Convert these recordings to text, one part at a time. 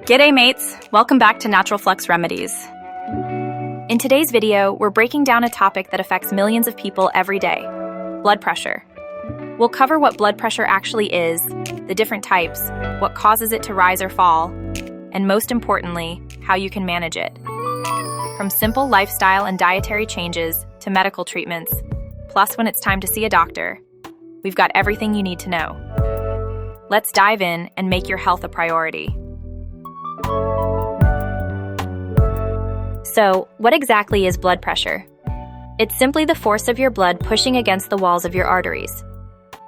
G'day mates, welcome back to NaturalFlux Remedies. In today's video, we're breaking down a topic that affects millions of people every day, blood pressure. We'll cover what blood pressure actually is, the different types, what causes it to rise or fall, and most importantly, how you can manage it. From simple lifestyle and dietary changes to medical treatments, plus when it's time to see a doctor, we've got everything you need to know. Let's dive in and make your health a priority. So, what exactly is blood pressure? It's simply the force of your blood pushing against the walls of your arteries.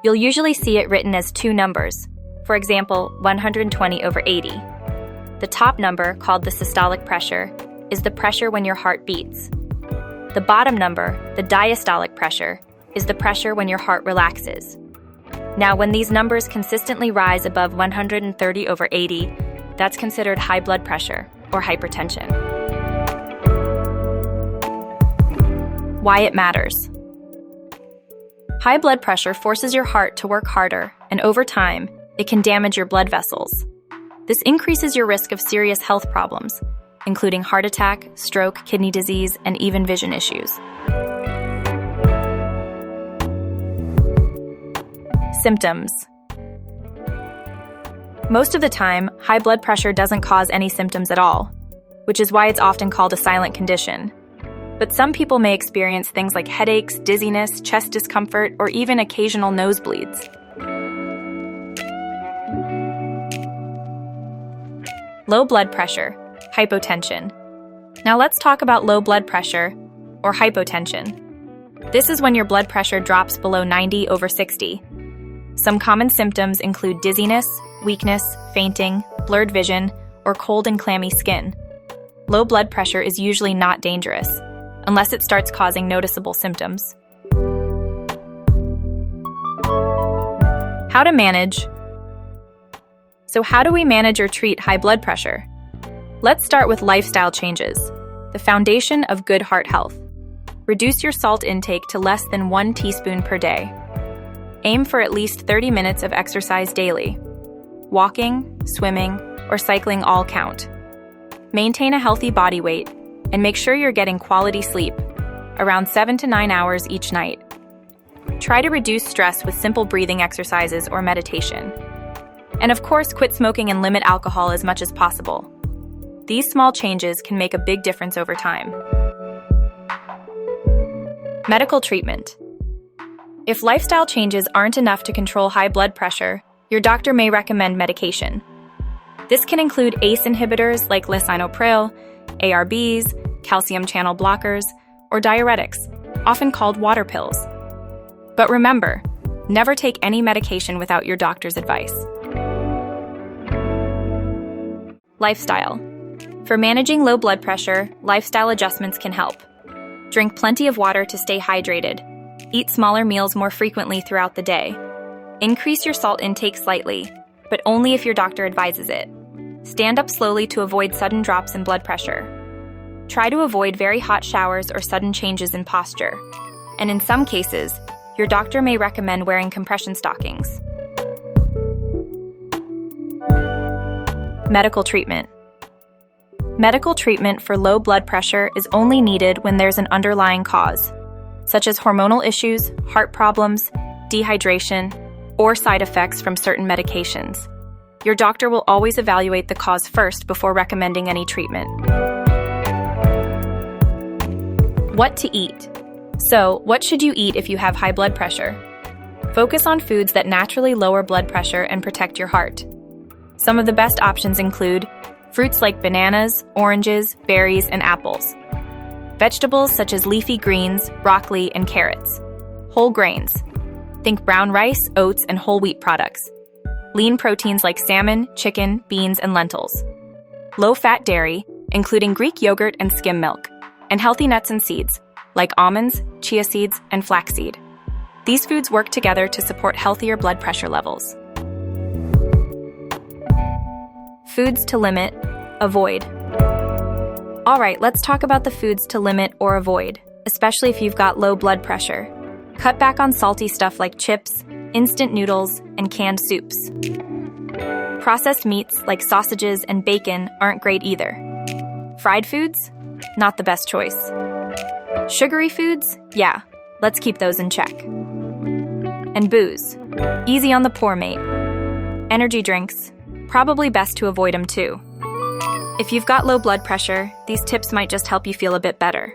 You'll usually see it written as two numbers, for example, 120/80. The top number, called the systolic pressure, is the pressure when your heart beats. The bottom number, the diastolic pressure, is the pressure when your heart relaxes. Now, when these numbers consistently rise above 130/80, that's considered high blood pressure or hypertension. Why it matters. High blood pressure forces your heart to work harder, and over time, it can damage your blood vessels. This increases your risk of serious health problems, including heart attack, stroke, kidney disease, and even vision issues. Symptoms. Most of the time, high blood pressure doesn't cause any symptoms at all, which is why it's often called a silent condition. But some people may experience things like headaches, dizziness, chest discomfort, or even occasional nosebleeds. Low blood pressure, hypotension. Now let's talk about low blood pressure, or hypotension. This is when your blood pressure drops below 90/60. Some common symptoms include dizziness, weakness, fainting, blurred vision, or cold and clammy skin. Low blood pressure is usually not dangerous, unless it starts causing noticeable symptoms. How to manage. So how do we manage or treat high blood pressure? Let's start with lifestyle changes, the foundation of good heart health. Reduce your salt intake to less than 1 teaspoon per day. Aim for at least 30 minutes of exercise daily. Walking, swimming, or cycling all count. Maintain a healthy body weight, and make sure you're getting quality sleep, around 7 to 9 hours each night. Try to reduce stress with simple breathing exercises or meditation. And of course, quit smoking and limit alcohol as much as possible. These small changes can make a big difference over time. Medical treatment. If lifestyle changes aren't enough to control high blood pressure, your doctor may recommend medication. This can include ACE inhibitors like lisinopril, ARBs, calcium channel blockers, or diuretics, often called water pills. But remember, never take any medication without your doctor's advice. Lifestyle. For managing low blood pressure, lifestyle adjustments can help. Drink plenty of water to stay hydrated. Eat smaller meals more frequently throughout the day. Increase your salt intake slightly, but only if your doctor advises it. Stand up slowly to avoid sudden drops in blood pressure. Try to avoid very hot showers or sudden changes in posture. And in some cases, your doctor may recommend wearing compression stockings. Medical treatment. Medical treatment for low blood pressure is only needed when there's an underlying cause, such as hormonal issues, heart problems, dehydration, or side effects from certain medications. Your doctor will always evaluate the cause first before recommending any treatment. What to eat. So, what should you eat if you have high blood pressure? Focus on foods that naturally lower blood pressure and protect your heart. Some of the best options include fruits like bananas, oranges, berries, and apples. Vegetables such as leafy greens, broccoli, and carrots. Whole grains. Think brown rice, oats, and whole wheat products. Lean proteins like salmon, chicken, beans, and lentils. Low-fat dairy, including Greek yogurt and skim milk. And healthy nuts and seeds, like almonds, chia seeds, and flaxseed. These foods work together to support healthier blood pressure levels. Foods to limit, avoid. All right, let's talk about the foods to limit or avoid, especially if you've got low blood pressure. Cut back on salty stuff like chips, instant noodles, and canned soups. Processed meats like sausages and bacon aren't great either. Fried foods? Not the best choice. Sugary foods? Yeah, let's keep those in check. And booze? Easy on the poor mate. Energy drinks? Probably best to avoid them too. If you've got low blood pressure, these tips might just help you feel a bit better.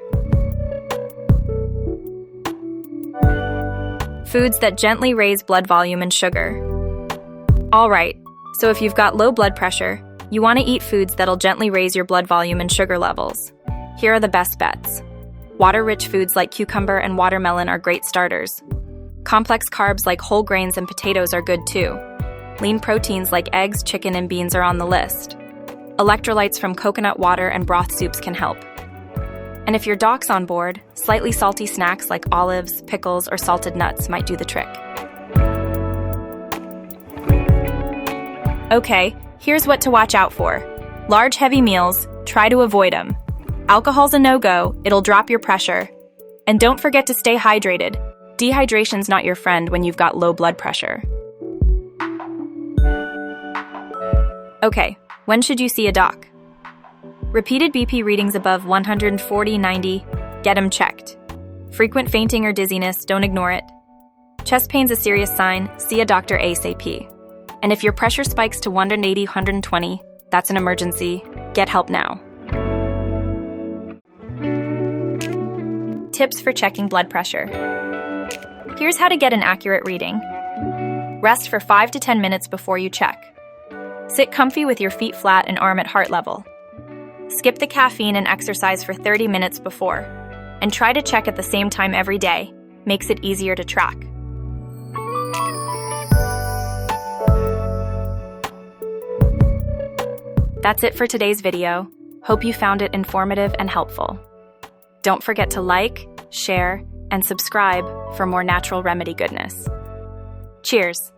Foods that gently raise blood volume and sugar. Alright, so if you've got low blood pressure, you want to eat foods that'll gently raise your blood volume and sugar levels. Here are the best bets. Water-rich foods like cucumber and watermelon are great starters. Complex carbs like whole grains and potatoes are good too. Lean proteins like eggs, chicken, and beans are on the list. Electrolytes from coconut water and broth soups can help. And if your doc's on board, slightly salty snacks like olives, pickles, or salted nuts might do the trick. Okay, here's what to watch out for. Large, heavy meals, try to avoid them. Alcohol's a no-go, it'll drop your pressure. And don't forget to stay hydrated. Dehydration's not your friend when you've got low blood pressure. Okay, when should you see a doc? Repeated BP readings above 140/90, get them checked. Frequent fainting or dizziness, don't ignore it. Chest pain's a serious sign, see a doctor ASAP. And if your pressure spikes to 180/120, that's an emergency, get help now. Tips for checking blood pressure. Here's how to get an accurate reading. Rest for 5 to 10 minutes before you check. Sit comfy with your feet flat and arm at heart level. Skip the caffeine and exercise for 30 minutes before. And try to check at the same time every day. Makes it easier to track. That's it for today's video. Hope you found it informative and helpful. Don't forget to like, share, and subscribe for more natural remedy goodness. Cheers!